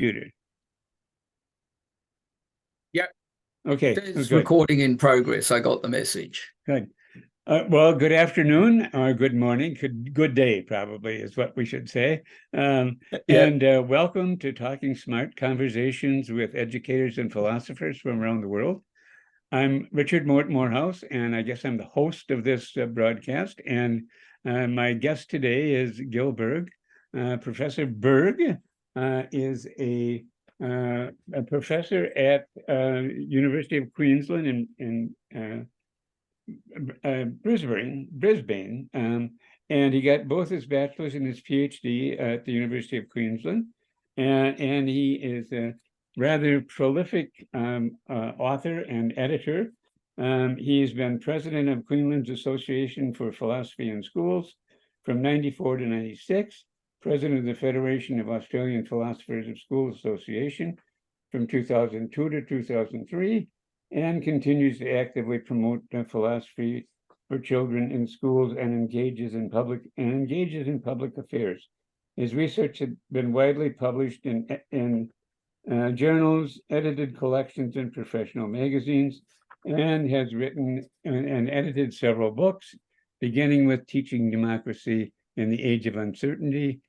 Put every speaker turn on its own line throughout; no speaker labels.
computer?
Yep.
Okay.
It's
good.
recording in progress. I got the message.
Good. Well, good afternoon or good morning. Good day, probably, is what we should say. And welcome to Talking Smart Conversations with Educators and Philosophers from around the world. I'm Richard Mort Morehouse, and I guess I'm the host of this broadcast. And my guest today is Gil Burgh. Professor Burgh is a professor at University of Queensland in Brisbane, and he got both his bachelor's and his Ph.D. at the University of Queensland, and he is a rather prolific author and editor. He's been president of Queensland Association for Philosophy in Schools from '94 to '96, president of the Federation of Australasian Philosophers of Schools Association from 2002 to 2003, and continues to actively promote philosophy for children in schools and engages in public affairs. His research has been widely published in journals, edited collections in professional magazines, and has written and edited several books, beginning with Teaching Democracy in the Age of Uncertainty,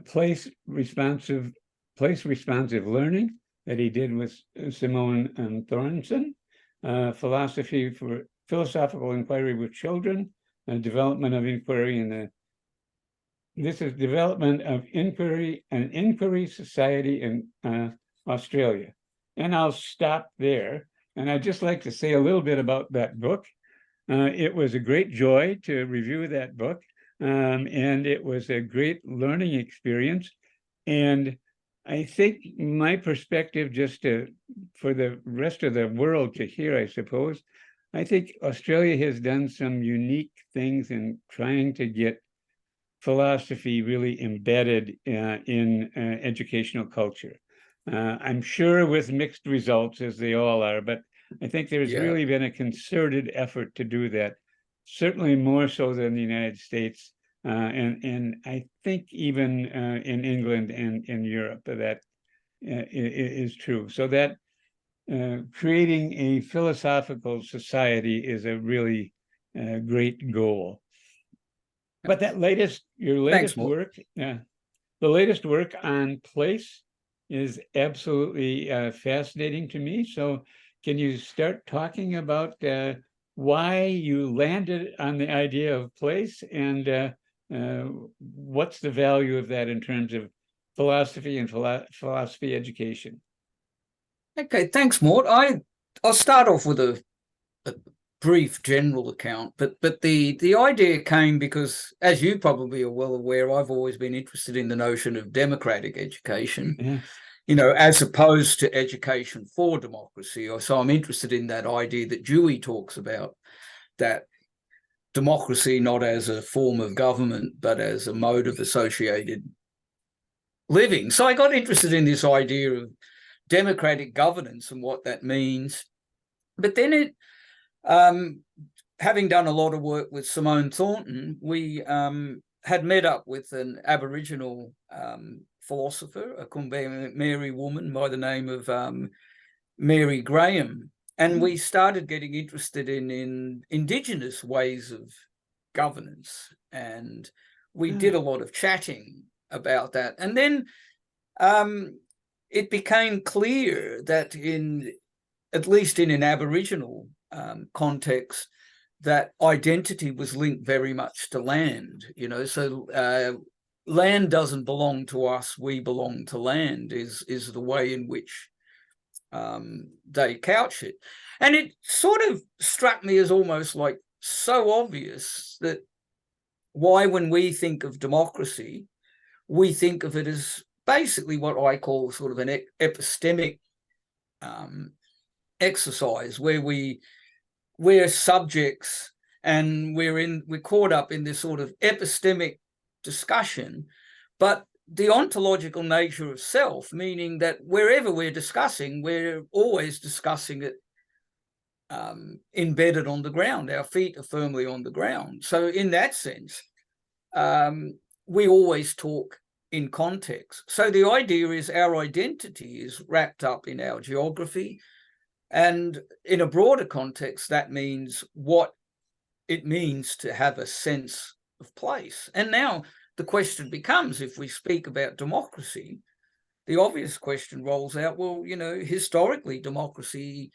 Place Responsive Learning, that he did with Simone Thornton, Philosophical Inquiry with Children, Development of Inquiry an Inquiry Society in Australia. And I'll stop there. And I'd just like to say a little bit about that book. It was a great joy to review that book, and it was a great learning experience. And I think my perspective, for the rest of the world to hear, I suppose, I think Australia has done some unique things in trying to get philosophy really embedded in educational culture. I'm sure with mixed results, as they all are, but I think there's really been a concerted effort to do that, certainly more so than the United States. And I think even in England and in Europe that is true. So that creating a philosophical society is a really great goal. But your latest work, the latest work on place is absolutely fascinating to me. So can you start talking about why you landed on the idea of place, and what's the value of that in terms of philosophy and philosophy education?
Okay, thanks, Mort. I'll start off with a brief general account, but the idea came because, as you probably are well aware, I've always been interested in the notion of democratic education, as opposed to education for democracy. So I'm interested in that idea that Dewey talks about, that democracy not as a form of government, but as a mode of associated living. So I got interested in this idea of democratic governance and what that means. But then having done a lot of work with Simone Thornton, we had met up with an Aboriginal philosopher, a Kumberi woman by the name of Mary Graham. And we started getting interested in Indigenous ways of governance. And we did a lot of chatting about that. And then it became clear that at least in an Aboriginal context, that identity was linked very much to land. So land doesn't belong to us, we belong to land is the way in which they couch it. And it sort of struck me as almost like so obvious that why, when we think of democracy, we think of it as basically what I call sort of an epistemic exercise, where we're subjects and we're caught up in this sort of epistemic discussion, but the ontological nature of self, meaning that wherever we're discussing, we're always discussing it embedded on the ground. Our feet are firmly on the ground. So in that sense, we always talk in context. So the idea is our identity is wrapped up in our geography. And in a broader context, that means what it means to have a sense of place. And now the question becomes, if we speak about democracy, the obvious question rolls out, well, historically, democracy,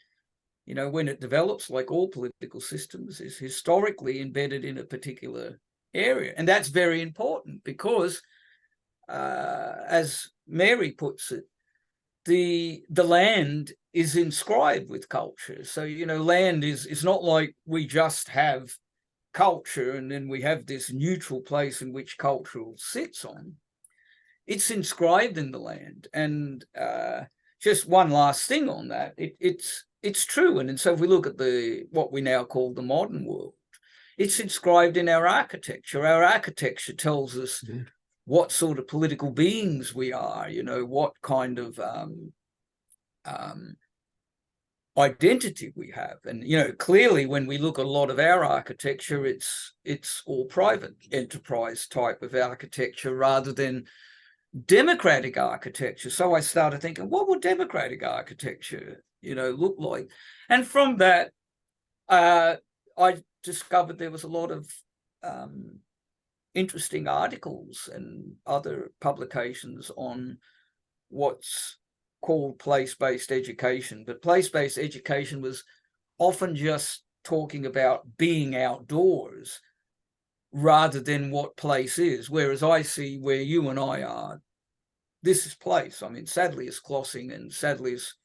when it develops, like all political systems, is historically embedded in a particular area. And that's very important because, as Mary puts it, the land is inscribed with culture. So, land is not like we just have culture and then we have this neutral place in which culture sits on. It's inscribed in the land. And just one last thing on that, it's true. And so if we look at what we now call the modern world, it's inscribed in our architecture. Our architecture tells us what sort of political beings we are, what kind of identity we have. And, clearly when we look at a lot of our architecture, it's all private enterprise type of architecture rather than democratic architecture. So I started thinking, what would democratic architecture, look like? And from that, I discovered there was a lot of interesting articles and other publications on what's called place-based education. But place-based education was often just talking about being outdoors rather than what place is. Whereas I see where you and I are, this is place. I mean, Sadler's Crossing, and Sadler's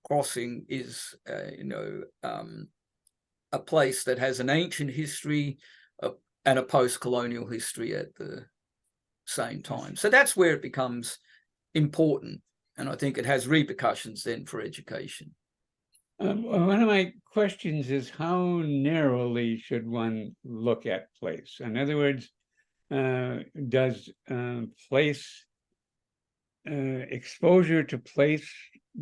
Crossing is, a place that has an ancient history and a post-colonial history at the same time. So that's where it becomes important. And I think it has repercussions then for education.
One of my questions is, how narrowly should one look at place? In other words, does place, exposure to place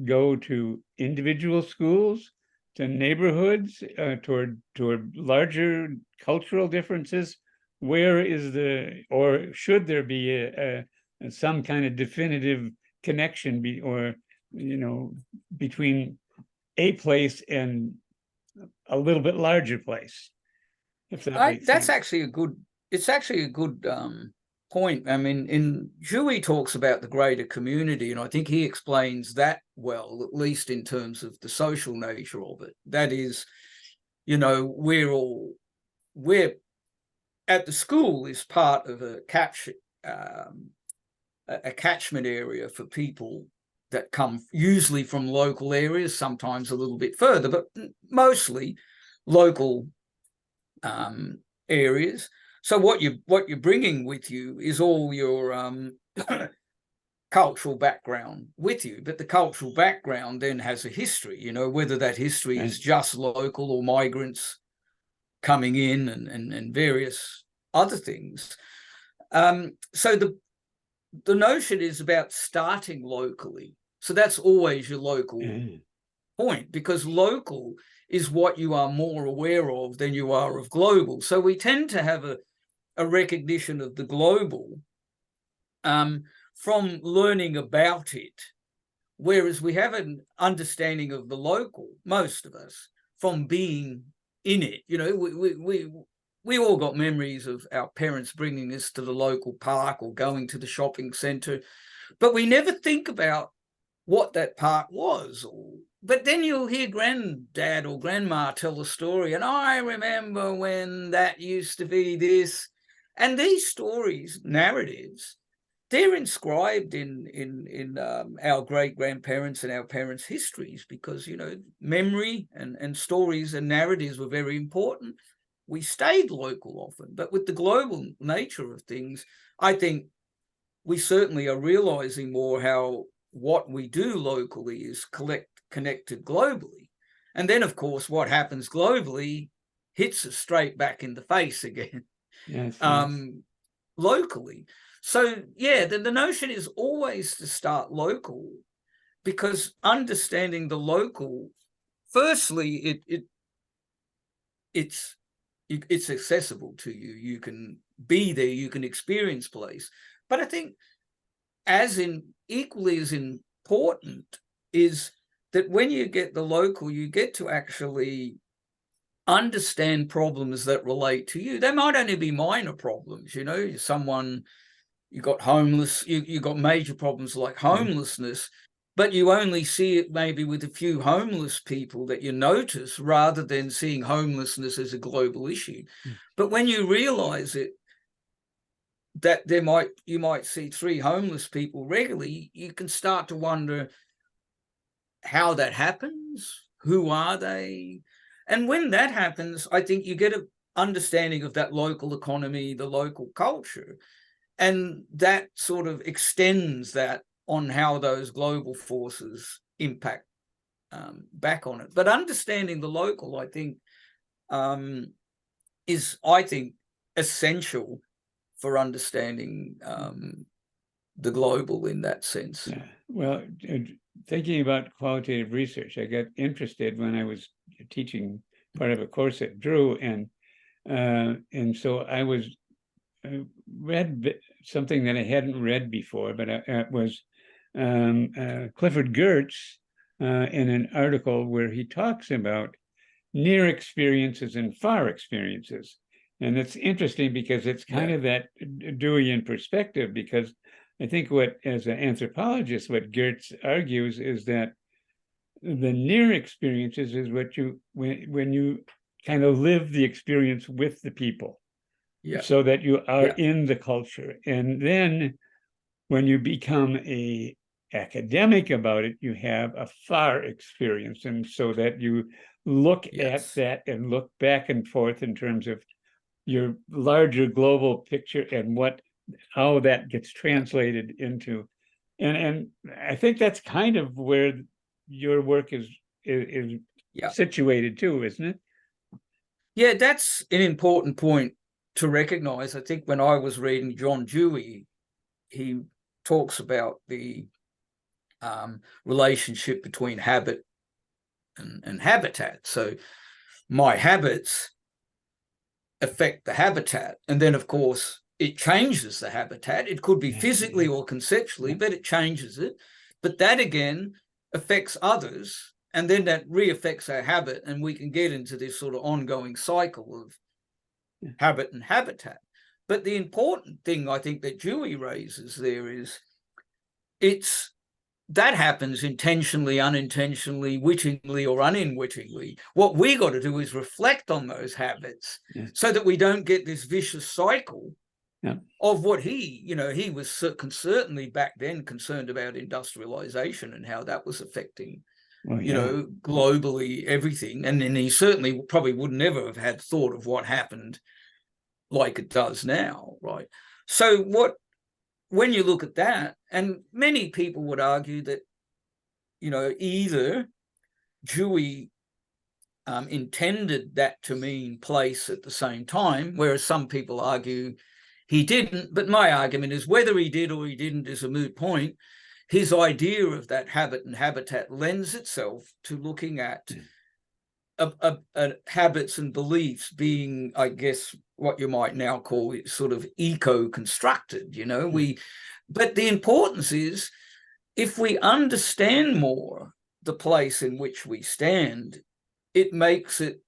go to individual schools, to neighborhoods, toward larger cultural differences? Where is or should there be some kind of definitive connection between a place and a little bit larger place? If that makes sense.
It's actually a good point. I mean, Dewey talks about the greater community, and I think he explains that well, at least in terms of the social nature of it. That is, we're at the school is part of a catchment area for people that come usually from local areas, sometimes a little bit further, but mostly local areas. So what you're bringing with you is all your cultural background with you, but the cultural background then has a history, whether that history is just local or migrants coming in and various other things. So the notion is about starting locally. So that's always your local point, because local is what you are more aware of than you are of global. So we tend to have a recognition of the global from learning about it, whereas we have an understanding of the local, most of us, from being in it. We all got memories of our parents bringing us to the local park or going to the shopping centre, but we never think about what that park was. But then you'll hear granddad or grandma tell a story, and I remember when that used to be this. And these stories, narratives, they're inscribed in our great-grandparents and our parents' histories, because, memory and stories and narratives were very important. We stayed local often, but with the global nature of things, I think we certainly are realizing more how what we do locally is connected globally. And then, of course, what happens globally hits us straight back in the face again.
Yes.
Locally. So, yeah, the notion is always to start local, because understanding the local, firstly, it's accessible to you. You can be there, you can experience place. But I think equally as important is that when you get the local, you get to actually understand problems that relate to you. They might only be minor problems, you got homeless, you got major problems like homelessness, but you only see it maybe with a few homeless people that you notice, rather than seeing homelessness as a global issue. But when you realize it, that you might see 3 homeless people regularly, you can start to wonder how that happens, who are they? And when that happens, I think you get an understanding of that local economy, the local culture, and that sort of extends that on how those global forces impact back on it. But understanding the local, I think, is essential for understanding the global in that sense.
Yeah. Well, thinking about qualitative research, I got interested when I was teaching part of a course at Drew, and so I was read something that I hadn't read before, but it was Clifford Geertz in an article where he talks about near experiences and far experiences. And it's interesting because it's kind of that Deweyan perspective, because I think as an anthropologist, what Geertz argues is that the near experiences is when you kind of live the experience with the people, so that you are in the culture. And then when you become a academic about it, you have a far experience. And so that you look at that and look back and forth in terms of your larger global picture and how that gets translated into. And I think that's kind of where your work is situated too, isn't it?
Yeah, that's an important point to recognize. I think when I was reading John Dewey, he talks about the relationship between habit and habitat. So my habits affect the habitat, and then of course it changes the habitat. It could be physically or conceptually, but it changes it. But that again affects others, and then that re-affects our habit, and we can get into this sort of ongoing cycle of habit and habitat. But the important thing I think that Dewey raises there is that happens intentionally, unintentionally, wittingly or unwittingly. What we got to do is reflect on those habits so that we don't get this vicious cycle of what he was certainly back then concerned about industrialization and how that was affecting, globally everything. And then he certainly probably would never have had thought of what happened like it does now, right? So when you look at that, and many people would argue that, either Dewey intended that to mean place at the same time, whereas some people argue he didn't. But my argument is whether he did or he didn't is a moot point. His idea of that habit and habitat lends itself to looking at habits and beliefs being, I guess, what you might now call sort of eco-constructed, but the importance is, if we understand more the place in which we stand, it makes it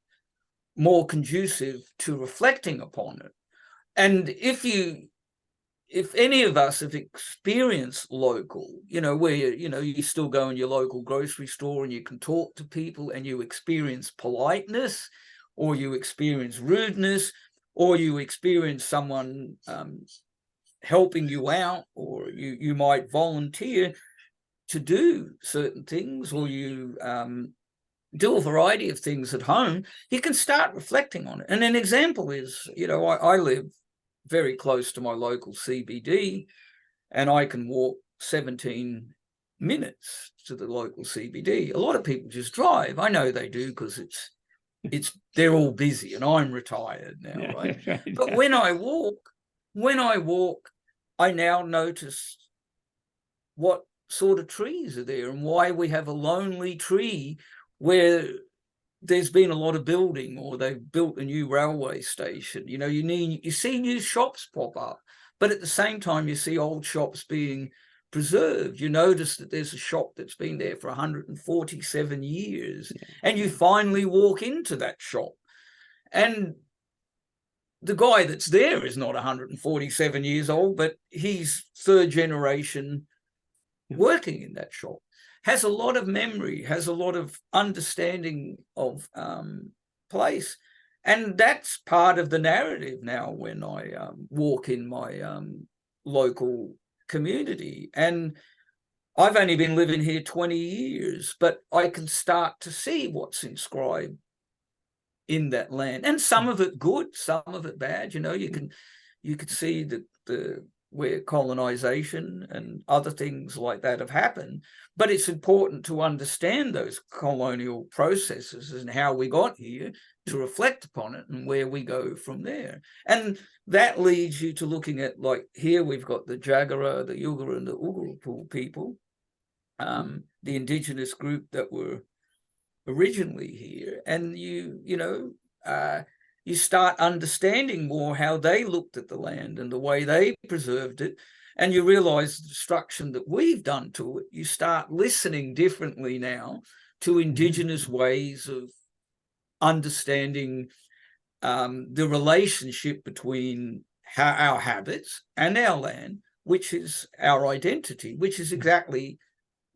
more conducive to reflecting upon it. And if any of us have experienced local, where you still go in your local grocery store and you can talk to people and you experience politeness, or you experience rudeness, or you experience someone helping you out, or you might volunteer to do certain things, or you do a variety of things at home, you can start reflecting on it. And an example is, I live very close to my local CBD, and I can walk 17 minutes to the local CBD. A lot of people just drive. I know they do because they're all busy, and I'm retired now, right? But when I walk, I now notice what sort of trees are there and why we have a lonely tree where there's been a lot of building, or they've built a new railway station. You see new shops pop up. But at the same time, you see old shops being preserved. You notice that there's a shop that's been there for 147 years, and you finally walk into that shop, and the guy that's there is not 147 years old, but he's third generation working in that shop, has a lot of memory, has a lot of understanding of place. And that's part of the narrative now when I walk in my local community. And I've only been living here 20 years, but I can start to see what's inscribed in that land, and some of it good, some of it bad. You know, you could see that where colonization and other things like that have happened. But it's important to understand those colonial processes and how we got here, to reflect upon it and where we go from there. And that leads you to looking at, like, here we've got the Jagera, the Yugara, and the Ugarapul people, the indigenous group that were originally here, and you start understanding more how they looked at the land and the way they preserved it, and you realize the destruction that we've done to it. You start listening differently now to indigenous ways of understanding the relationship between our habits and our land, which is our identity, which is exactly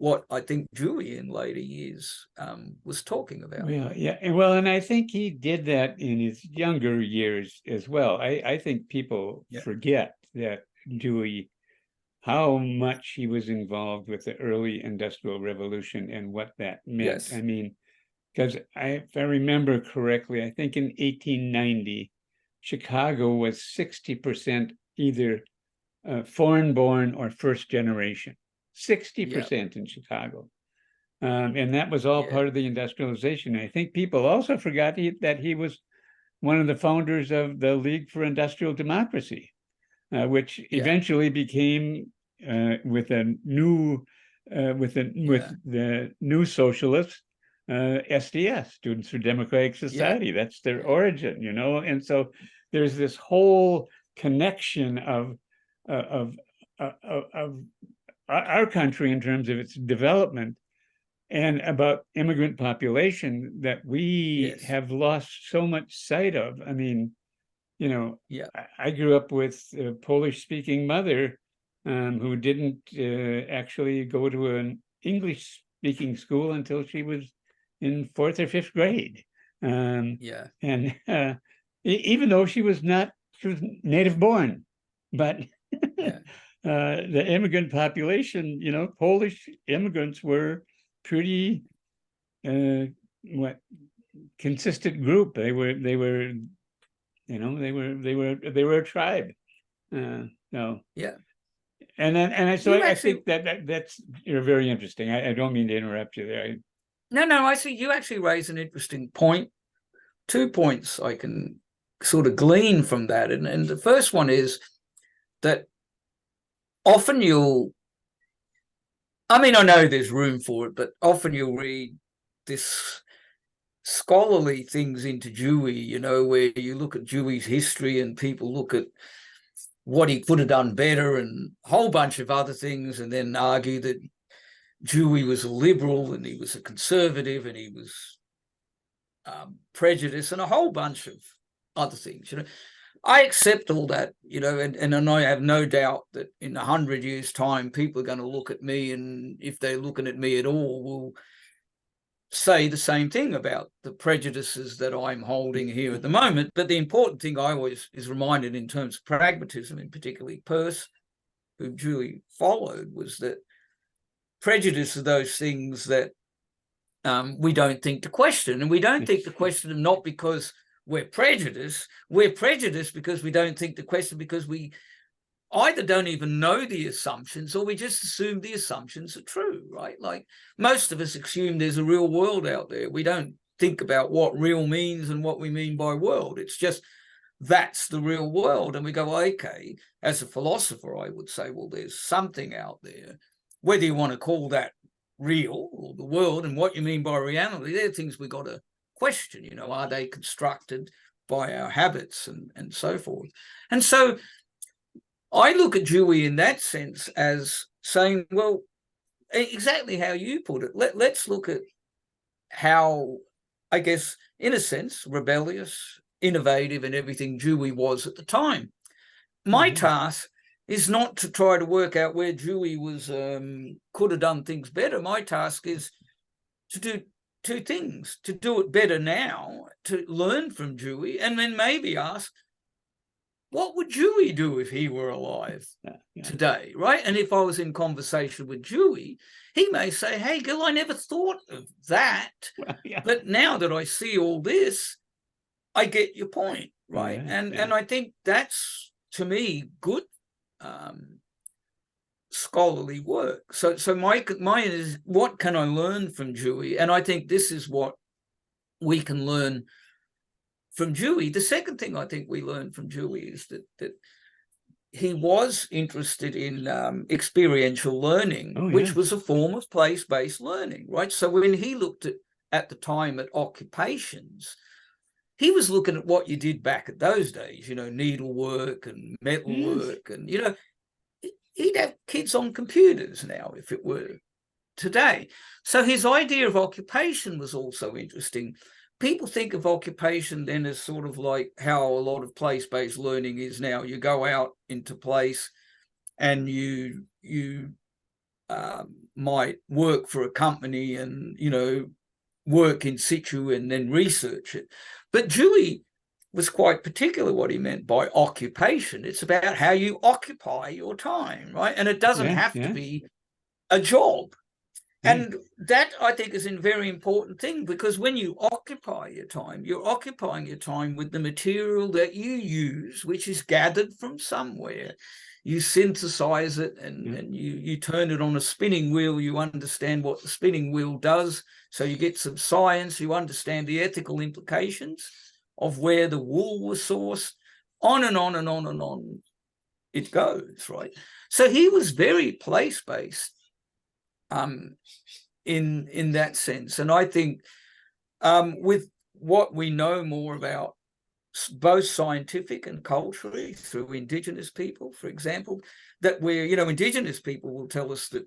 what I think Dewey in later years was talking about.
Well, yeah, well, and I think he did that in his younger years as well. I think people forget that Dewey, how much he was involved with the early Industrial Revolution and what that meant.
Yes.
I mean, because if I remember correctly, I think in 1890, Chicago was 60% either foreign-born or first generation. 60% in Chicago. And that was all part of the industrialization. I think people also forgot that he was one of the founders of the League for Industrial Democracy, which eventually became with the new socialists, SDS, Students for Democratic Society. That's their origin, you know. And so there's this whole connection of our country in terms of its development and about immigrant population that we have lost so much sight of. I mean, you know, I grew up with a Polish-speaking mother who didn't actually go to an English-speaking school until she was in 4th or 5th grade. And even though she was native born, but the immigrant population, you know, Polish immigrants were pretty consistent group. They were a tribe. I think that's very interesting. I don't mean to interrupt you there.
No, I see you actually raise an interesting point. 2 points I can sort of glean from that. And the first one is that often I know there's room for it, but often you'll read this scholarly things into Dewey, you know, where you look at Dewey's history and people look at what he could have done better and a whole bunch of other things, and then argue that Dewey was a liberal and he was a conservative and he was prejudiced and a whole bunch of other things, you know. I accept all that, you know, and I have no doubt that in 100 years' time, people are going to look at me, and if they're looking at me at all, will say the same thing about the prejudices that I'm holding here at the moment. But the important thing I always is reminded in terms of pragmatism, and particularly Peirce, who Dewey followed, was that prejudice are those things that we don't think to question. And we don't think to question them not because we're prejudiced because we don't think to question, because we either don't even know the assumptions or we just assume the assumptions are true, right? Like most of us assume there's a real world out there. We don't think about what real means and what we mean by world. It's just that's the real world. And we go, well, okay, as a philosopher, I would say, well, there's something out there. Whether you want to call that real or the world and what you mean by reality, they're things we got to question, you know, are they constructed by our habits and so forth? And so I look at Dewey in that sense as saying, well, exactly how you put it. Let's look at how, I guess, in a sense, rebellious, innovative, and everything Dewey was at the time. My task is not to try to work out where Dewey was could have done things better. My task is to do two things: to do it better now, to learn from Dewey, and then maybe ask, what would Dewey do if he were alive today, right? And if I was in conversation with Dewey, he may say, hey, Gil, I never thought of that. But now that I see all this, I get your point, right? And I think that's, to me, good scholarly work. So mine is, what can I learn from Dewey? And I think this is what we can learn from Dewey. The second thing I think we learned from Dewey is that he was interested in experiential learning, which was a form of place-based learning, right? So when he looked at the time at occupations, he was looking at what you did back at those days, needlework and metalwork, and, he'd have kids on computers now if it were today. So his idea of occupation was also interesting. People think of occupation then as sort of like how a lot of place-based learning is now. You go out into place and you might work for a company and, work in situ and then research it. But Dewey was quite particular what he meant by occupation. It's about how you occupy your time, right? And it doesn't have to be a job. And that, I think, is a very important thing, because when you occupy your time, you're occupying your time with the material that you use, which is gathered from somewhere. You synthesize it and you turn it on a spinning wheel. You understand what the spinning wheel does. So you get some science. You understand the ethical implications of where the wool was sourced, on and on and on and on it goes, right? So he was very place-based in that sense. And I think with what we know more about both scientific and culturally through Indigenous people, for example, that we're, Indigenous people will tell us that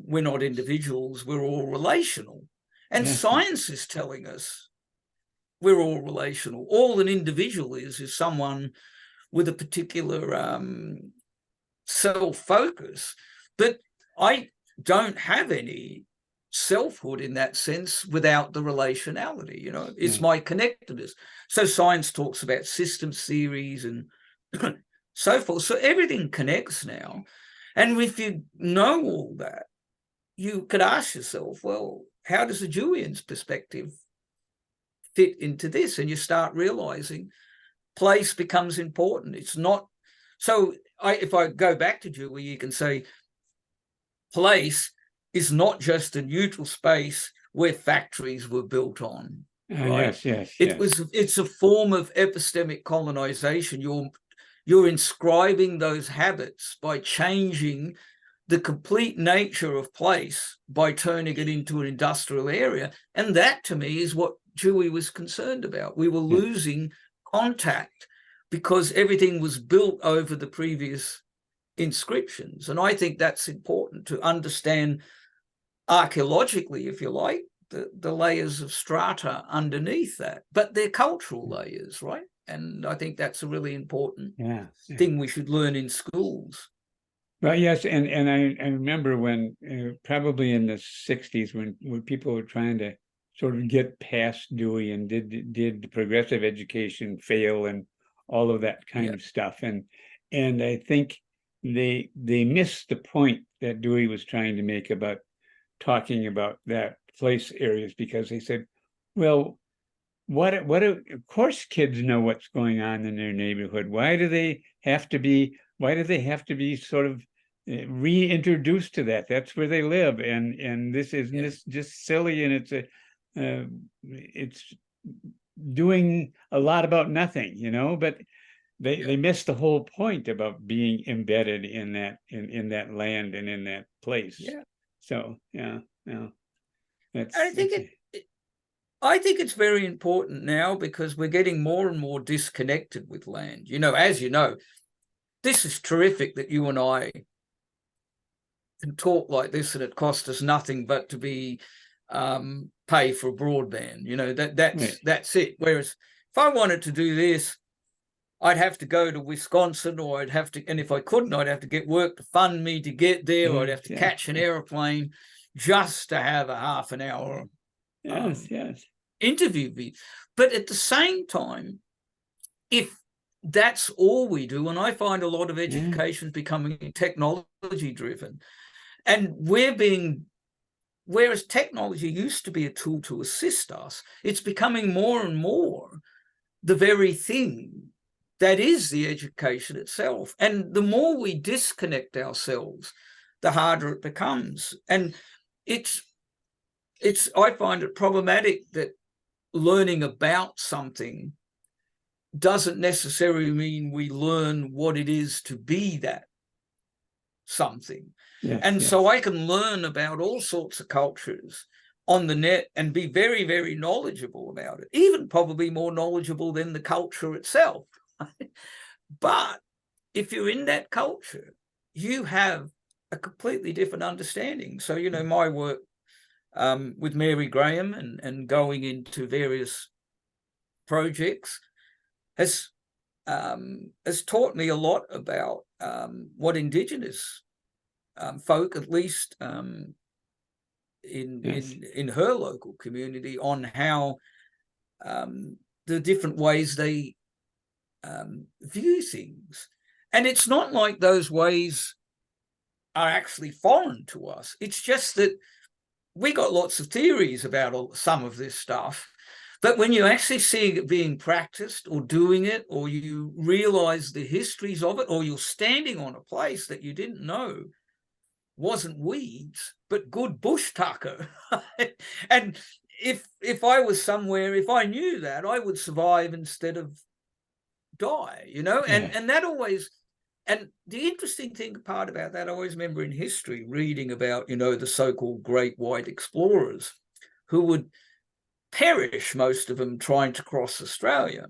we're not individuals, we're all relational. And science is telling us we're all relational. All an individual is someone with a particular self-focus. But I don't have any selfhood in that sense without the relationality, it's my connectedness. So science talks about systems theories and so forth. So everything connects now. And if you know all that, you could ask yourself, well, how does a Deweyan's perspective fit into this? And you start realizing place becomes important. It's not so. If I go back to Dewey, you can say place is not just a neutral space where factories were built on. Right? It's a form of epistemic colonization. You're inscribing those habits by changing the complete nature of place by turning it into an industrial area. And that, to me, is what Dewey was concerned about. We were losing contact because everything was built over the previous inscriptions. And I think that's important to understand archaeologically, if you like, the layers of strata underneath that. But they're cultural layers, right? And I think that's a really important thing we should learn in schools.
Well, yes, and I remember when probably in the 60s when people were trying to sort of get past Dewey and did progressive education fail and all of that kind of stuff, and I think they missed the point that Dewey was trying to make about talking about that place areas, because they said, well, of course kids know what's going on in their neighborhood. Why do they have to be sort of reintroduced to that? That's where they live, and this is just silly, and it's doing a lot about nothing, but they missed the whole point about being embedded in that land and in that place. So
I think it's very important now, because we're getting more and more disconnected with land. As you know, this is terrific that you and I can talk like this, and it costs us nothing but to be pay for broadband. You know, that's it. Whereas if I wanted to do this, I'd have to go to Wisconsin, or I'd have to, and if I couldn't, I'd have to get work to fund me to get there, or I'd have to catch an airplane just to have a half an hour interview. But at the same time, if that's all we do, and I find a lot of education is becoming technology driven, and whereas technology used to be a tool to assist us, it's becoming more and more the very thing that is the education itself. And the more we disconnect ourselves, the harder it becomes. And I find it problematic that learning about something doesn't necessarily mean we learn what it is to be that something. So I can learn about all sorts of cultures on the net and be very, very knowledgeable about it, even probably more knowledgeable than the culture itself. But if you're in that culture, you have a completely different understanding. So, you know, my work with Mary Graham and going into various projects has taught me a lot about what Indigenous folk, at least in her local community, on how the different ways they view things. And it's not like those ways are actually foreign to us. It's just that we got lots of theories about some of this stuff, but when you actually see it being practiced or doing it, or you realize the histories of it, or you're standing on a place that you didn't know wasn't weeds but good bush tucker. And if I was somewhere, if I knew that, I would survive instead of die, you know. And that always, and the interesting thing part about that, I always remember in history reading about, you know, the so-called great white explorers who would perish, most of them trying to cross Australia,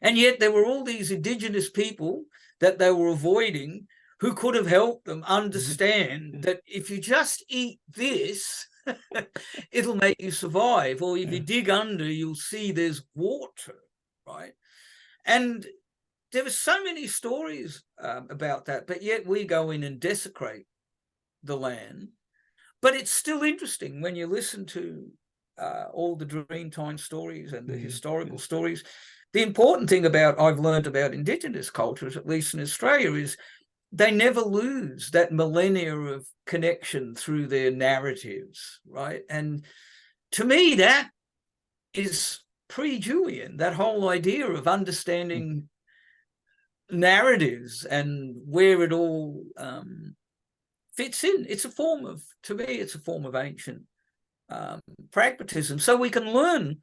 and yet there were all these Indigenous people that they were avoiding who could have helped them understand that if you just eat this, it'll make you survive, or if you dig under, you'll see there's water, right? And there were so many stories about that, but yet we go in and desecrate the land. But it's still interesting when you listen to all the Dreamtime stories and the historical stories. The important thing I've learned about Indigenous cultures, at least in Australia, is they never lose that millennia of connection through their narratives, right? And to me, that is pre-Julian, that whole idea of understanding narratives and where it all fits in. It's a form of, to me, it's a form of ancient pragmatism. So we can learn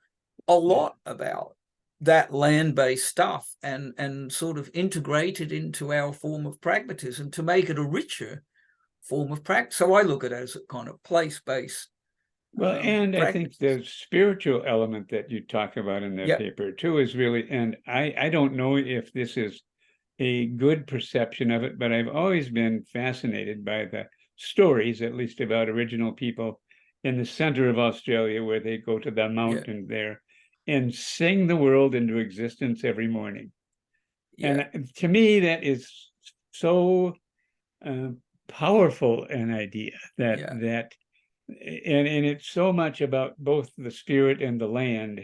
a lot about that land-based stuff and sort of integrate it into our form of pragmatism to make it a richer form of practice. So I look at it as a kind of place-based.
Well, and I think the spiritual element that you talk about in the paper too is really, and I don't know if this is a good perception of it, but I've always been fascinated by the stories, at least about Aboriginal people in the center of Australia, where they go to the mountain there and sing the world into existence every morning. And to me, that is so powerful an idea that and it's so much about both the spirit and the land,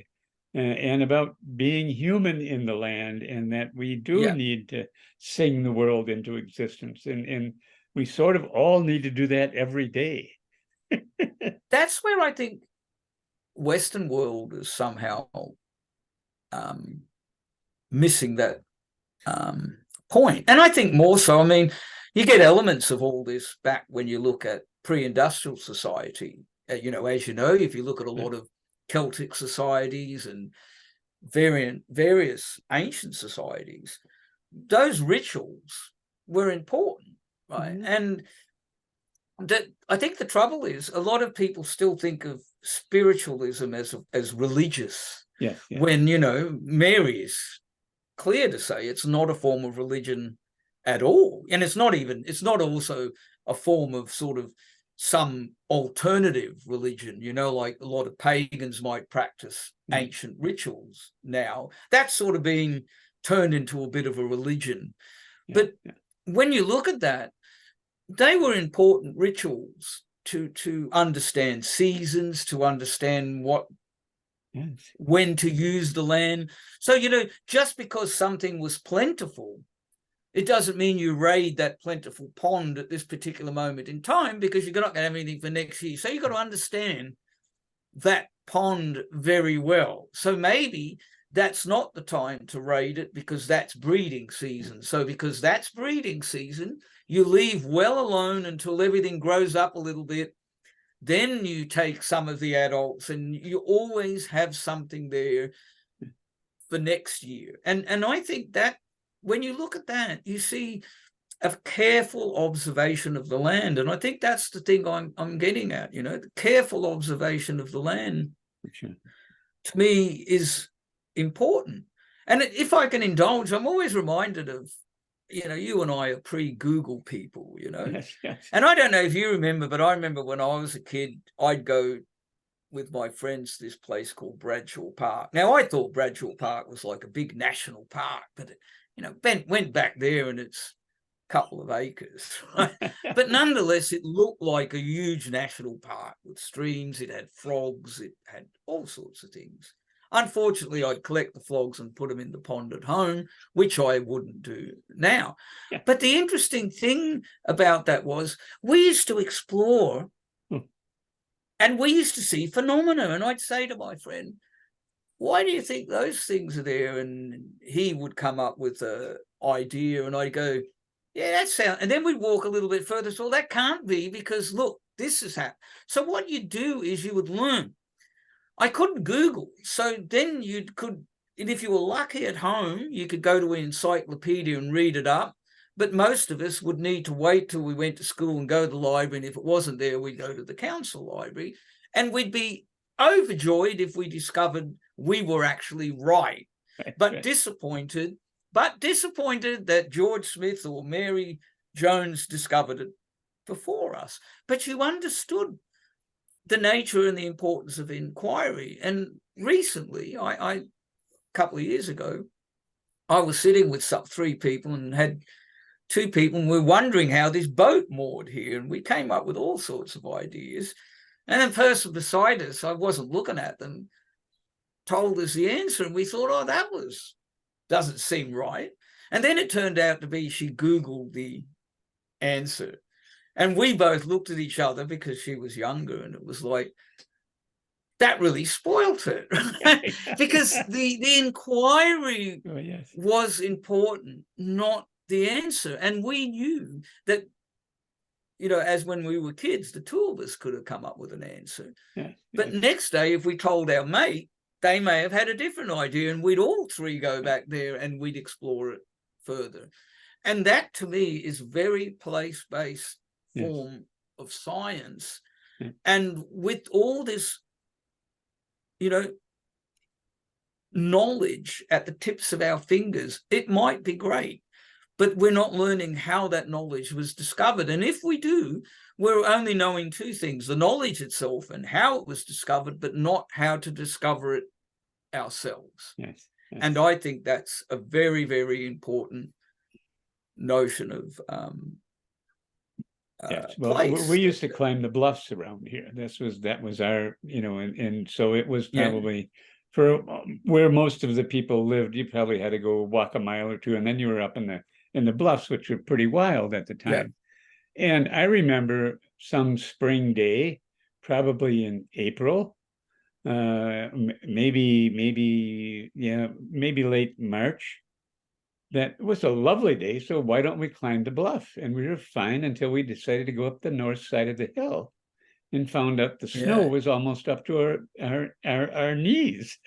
and about being human in the land, and that we do need to sing the world into existence, and we sort of all need to do that every day.
That's where I think Western world is somehow missing that point. And I think more so, I mean, you get elements of all this back when you look at pre-industrial society. You know, as you know, if you look at a lot of Celtic societies and various ancient societies, those rituals were important, right? And that, I think the trouble is a lot of people still think of spiritualism as religious. When, you know, Mary is clear to say it's not a form of religion at all. And it's not also a form of sort of some alternative religion, like a lot of pagans might practice ancient rituals now. That's sort of being turned into a bit of a religion. But when you look at that, they were important rituals to understand seasons, to understand when to use the land. So, just because something was plentiful, it doesn't mean you raid that plentiful pond at this particular moment in time, because you're not going to have anything for next year. So you've got to understand that pond very well. So maybe that's not the time to raid it, because that's breeding season. So because that's breeding season, you leave well alone until everything grows up a little bit. Then you take some of the adults, and you always have something there for next year. And I think that when you look at that, you see a careful observation of the land. And I think that's the thing I'm getting at, the careful observation of the land, to me, is important. And if I can indulge, I'm always reminded of, you and I are pre-Google people,
Yes.
And I don't know if you remember, but I remember when I was a kid, I'd go with my friends to this place called Bradshaw Park. Now, I thought Bradshaw Park was like a big national park, but, went back there and it's a couple of acres. Right? But nonetheless, it looked like a huge national park with streams. It had frogs. It had all sorts of things. Unfortunately, I'd collect the frogs and put them in the pond at home, which I wouldn't do now. But the interesting thing about that was we used to explore and we used to see phenomena. And I'd say to my friend, why do you think those things are there? And he would come up with an idea, and I'd go, yeah, that sounds. And then we'd walk a little bit further. So that can't be, because look, this has happened. So what you do is you would learn. I couldn't Google. So then you could, and if you were lucky at home, you could go to an encyclopedia and read it up. But most of us would need to wait till we went to school and go to the library. And if it wasn't there, we'd go to the council library. And we'd be overjoyed if we discovered we were actually right, but disappointed that George Smith or Mary Jones discovered it before us. But you understood the nature and the importance of inquiry. And recently, a couple of years ago, I was sitting with three people and had two people, and we're wondering how this boat moored here. And we came up with all sorts of ideas. And the person beside us, I wasn't looking at them, told us the answer. And we thought, oh, that doesn't seem right. And then it turned out to be she Googled the answer. And we both looked at each other, because she was younger, and it was like, that really spoilt it. Because the inquiry was important, not the answer. And we knew that, as when we were kids, the two of us could have come up with an answer. But next day, if we told our mate, they may have had a different idea, and we'd all three go back there and we'd explore it further. And that, to me, is very place-based form of science. And with all this, knowledge at the tips of our fingers, it might be great, but we're not learning how that knowledge was discovered. And if we do, we're only knowing two things: the knowledge itself and how it was discovered, but not how to discover it ourselves. And I think that's a very, very important notion of place.
We used to climb the bluffs around here. That was our, and so it was probably for where most of the people lived. You probably had to go walk a mile or two, and then you were up in the bluffs, which were pretty wild at the time. And I remember some spring day, probably in April, maybe late March. That was a lovely day. So why don't we climb the bluff? And we were fine until we decided to go up the north side of the hill, and found out the snow was almost up to our knees.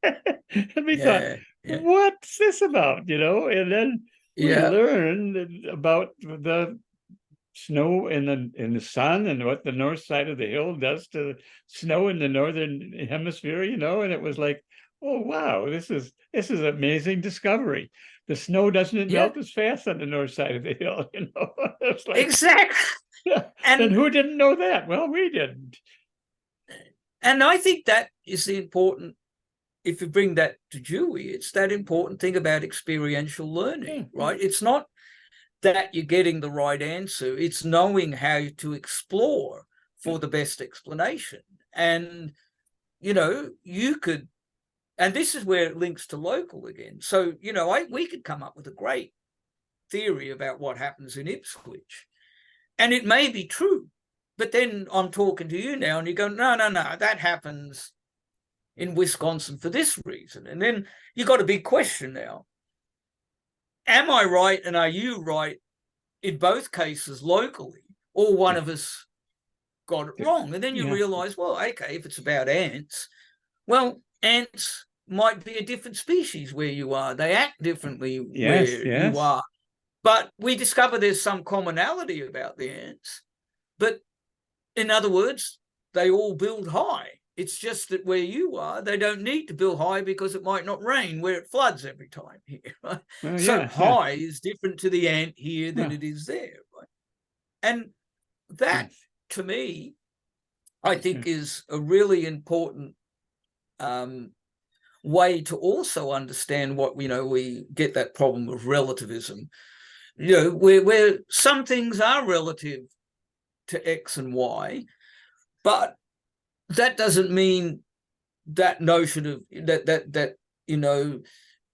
And we thought, what's this about? And then we learned about the snow in the sun, and what the north side of the hill does to snow in the northern hemisphere, and it was like, oh wow, this is amazing discovery. The snow doesn't
Yeah,
melt as fast on the north side of the hill, you know. It's like,
exactly.
yeah, and
And
who didn't know that? Well, we didn't.
I think that is the important, if you bring that to Dewey, it's that important thing about experiential learning,
Yeah,
right? It's not that you're getting the right answer, it's knowing how to explore
yeah,
for the best explanation. And, you could, and this is where it links to local again. So, we could come up with a great theory about what happens in Ipswich, and it may be true. But then I'm talking to you now, and you go, no, that happens in Wisconsin for this reason. And then you got a big question now. Am I right and are you right in both cases locally, or one
yeah,
of us got it wrong? And then you
yeah,
realize, well, okay, if it's about ants, well, ants might be a different species where you are. They act differently
yes,
where you
yes.
are. But we discover there's some commonality about the ants. But in other words, they all build high. It's just that where you are, they don't need to build high because it might not rain where it floods every time here. Right?
Well,
So
yeah, yeah,
high is different to the ant here than
yeah,
it is there. Right? And that,
yes,
to me, I
yeah,
think is a really important way to also understand what we get that problem of relativism. Where some things are relative to X and Y, but that doesn't mean that notion of that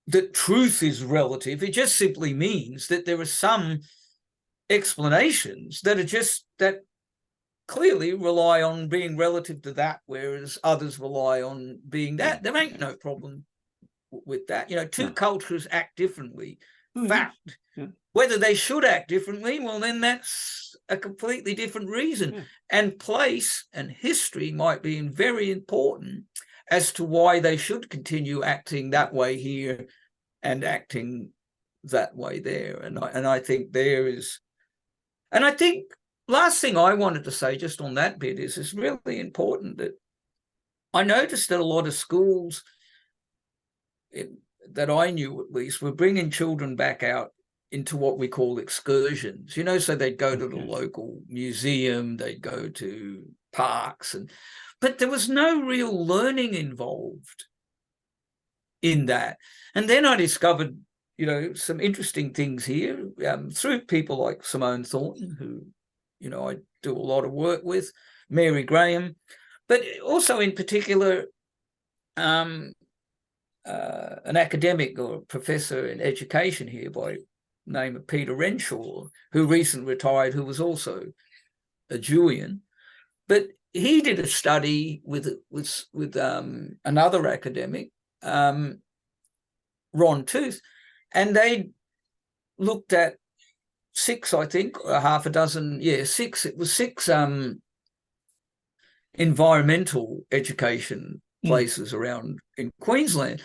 that truth is relative. It just simply means that there are some explanations that are just that clearly rely on being relative to that, whereas others rely on being
yeah,
that. There ain't
yes,
no problem with that. Two
no.
cultures act differently.
Oh, yes,
Fact.
yeah,
Whether they should act differently, well, then that's a completely different reason.
yeah,
And place and history might be very important as to why they should continue acting that way here and acting that way there. And I think there is, and I think last thing I wanted to say just on that bit is it's really important that I noticed that a lot of schools that I knew at least were bringing children back out into what we call excursions, so they'd go to the
okay,
local museum, they'd go to parks, but there was no real learning involved in that. And then I discovered, some interesting things here through people like Simone Thornton, who, I do a lot of work with, Mary Graham, but also in particular, an academic or a professor in education here by name of Peter Renshaw, who recently retired, who was also a Jewian. But he did a study with another academic, Ron Tooth, and they looked at six, I think, or half a dozen, six. It was six environmental education places around in Queensland.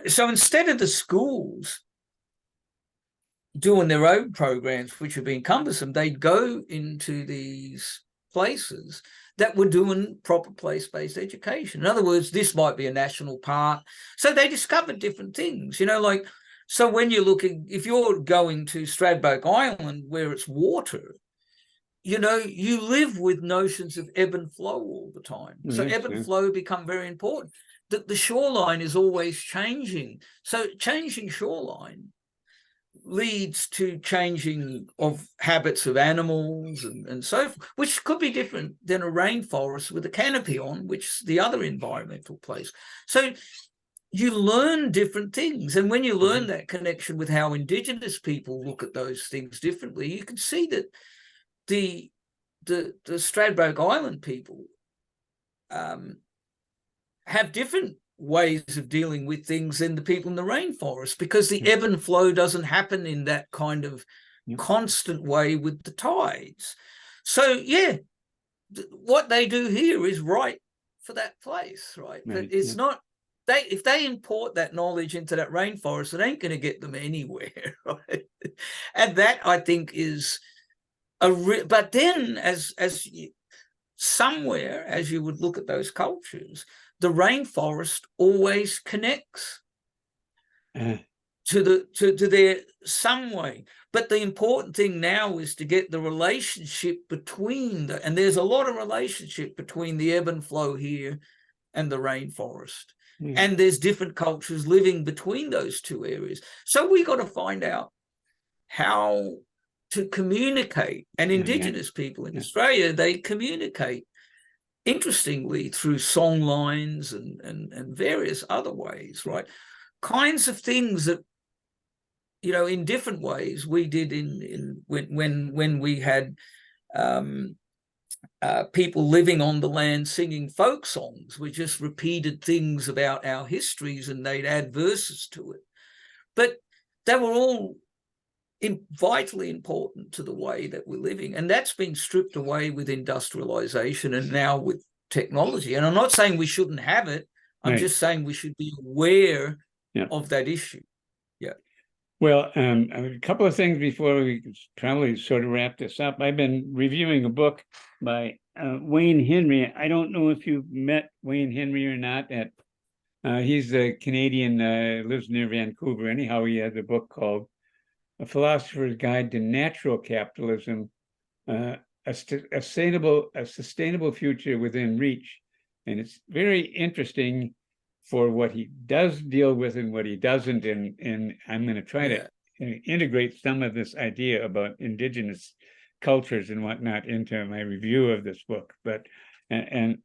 So instead of the schools doing their own programs, which have been cumbersome, they'd go into these places that were doing proper place-based education. In other words, this might be a national park. So they discovered different things, like, so when you're looking, if you're going to Stradbroke Island where it's water, you live with notions of ebb and flow all the time. So
yes,
ebb and
yes,
flow become very important. The shoreline is always changing. So changing shoreline leads to changing of habits of animals and so forth, which could be different than a rainforest with a canopy on, which is the other environmental place. So you learn different things. And when you learn that connection with how Indigenous people look at those things differently, you can see that the Stradbroke Island people have different ways of dealing with things than the people in the rainforest, because the ebb and flow doesn't happen in that kind of constant way with the tides. So what they do here is right for that place, right? But it's not, if they import that knowledge into that rainforest, it ain't going to get them anywhere, right? And that, I think, is but then as somewhere, as you would look at those cultures, the rainforest always connects to their some way. But the important thing now is to get the relationship between and there's a lot of relationship between the ebb and flow here and the rainforest. And there's different cultures living between those two areas. So we got to find out how to communicate. And Indigenous people in Australia, they communicate interestingly through song lines and various other ways, right? Kinds of things that, you know, in different ways we did when we had people living on the land singing folk songs. We just repeated things about our histories and they'd add verses to it. But they were all vitally important to the way that we're living. And that's been stripped away with industrialization and now with technology. And I'm not saying we shouldn't have it. I'm just saying we should be aware of that issue. Yeah.
Well, a couple of things before we probably sort of wrap this up. I've been reviewing a book by Wayne Henry. I don't know if you've met Wayne Henry or not. He's a Canadian, lives near Vancouver. Anyhow, he has a book called A Philosopher's Guide to Natural Capitalism, a sustainable future within reach. And it's very interesting for what he does deal with and what he doesn't. And I'm going to try to integrate some of this idea about Indigenous cultures and whatnot into my review of this book. But and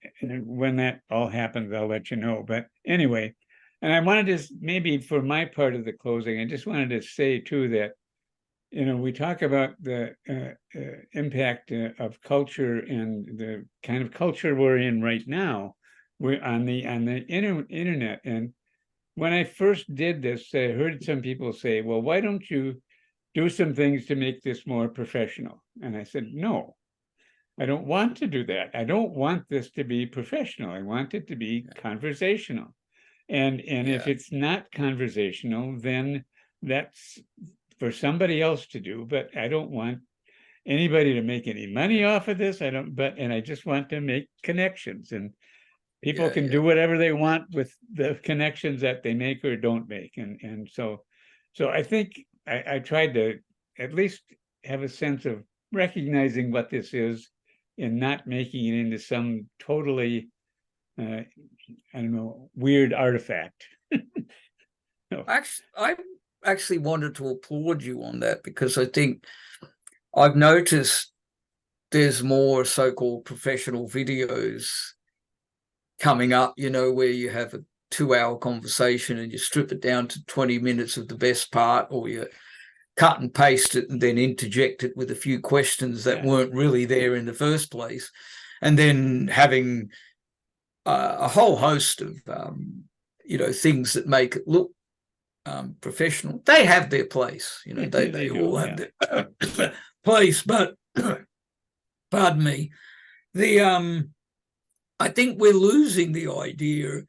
when that all happens, I'll let you know. But anyway, and I wanted to, maybe for my part of the closing, I just wanted to say too that, you know, we talk about the impact of culture and the kind of culture we're in right now. We're on the internet. And when I first did this, I heard some people say, well, why don't you do some things to make this more professional? And I said, no, I don't want to do that. I don't want this to be professional. I want it to be conversational. And if it's not conversational, then that's for somebody else to do. But I don't want anybody to make any money off of this. And I just want to make connections, and people can do whatever they want with the connections that they make or don't make. And so I think I tried to at least have a sense of recognizing what this is and not making it into some totally, I don't know, weird artifact. No.
I actually wanted to applaud you on that, because I think I've noticed there's more so-called professional videos coming up, you know, where you have a 2-hour conversation and you strip it down to 20 minutes of the best part, or you cut and paste it and then interject it with a few questions that weren't really there in the first place, and then having a whole host of you know, things that make it look professional. They have their place, you know, they all have their place, but pardon me, I think we're losing the idea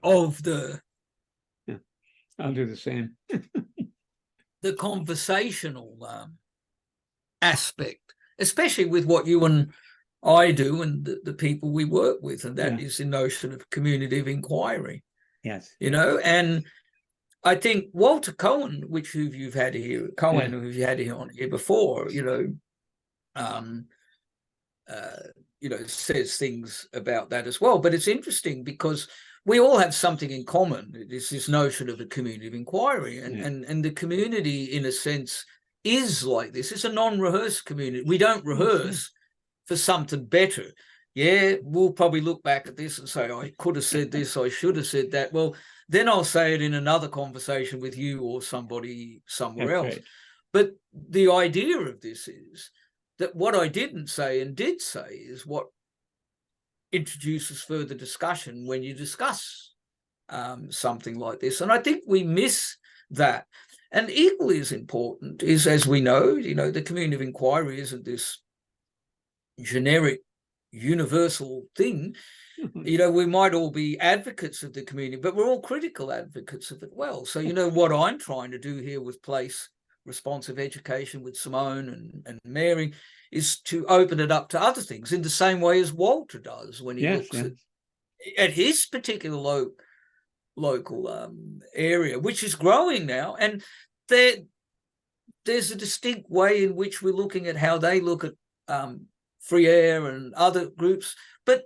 of the
I'll do the same.
the conversational aspect, especially with what you and I do and the people we work with, and that is the notion of community of inquiry.
Yes.
You know, and I think Walter Cohen, who you've had here, who you had here on here before, you know, says things about that as well. But it's interesting because we all have something in common. It's this notion of a community of inquiry, and the community, in a sense, is like this. It's a non-rehearsed community. We don't rehearse for something better. Yeah, we'll probably look back at this and say, I could have said this, I should have said that. Well, then I'll say it in another conversation with you or somebody somewhere else. Right. But the idea of this is that what I didn't say and did say is what introduces further discussion when you discuss something like this. And I think we miss that. And equally as important is, as we know, you know, the community of inquiry isn't this generic universal thing. You know, we might all be advocates of the community, but we're all critical advocates of it well. So, you know, what I'm trying to do here with place responsive education with Simone and Mary is to open it up to other things in the same way as Walter does when he looks at at his particular local area, which is growing now. And there's a distinct way in which we're looking at how they look at free air and other groups. But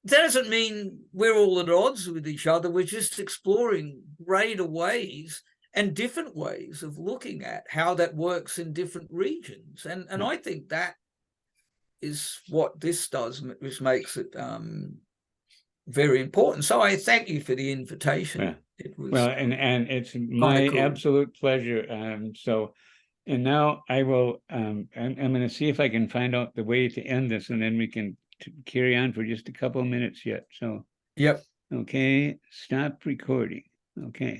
that doesn't mean we're all at odds with each other. We're just exploring greater ways and different ways of looking at how that works in different regions. And I think that is what this does, which makes it very important. So I thank you for the invitation.
Yeah.
It was
Well, and it's my
cool.
absolute pleasure. So, and now I will, I'm going to see if I can find out the way to end this, and then we can carry on for just a couple of minutes yet. So,
Yep.
okay, stop recording. Okay.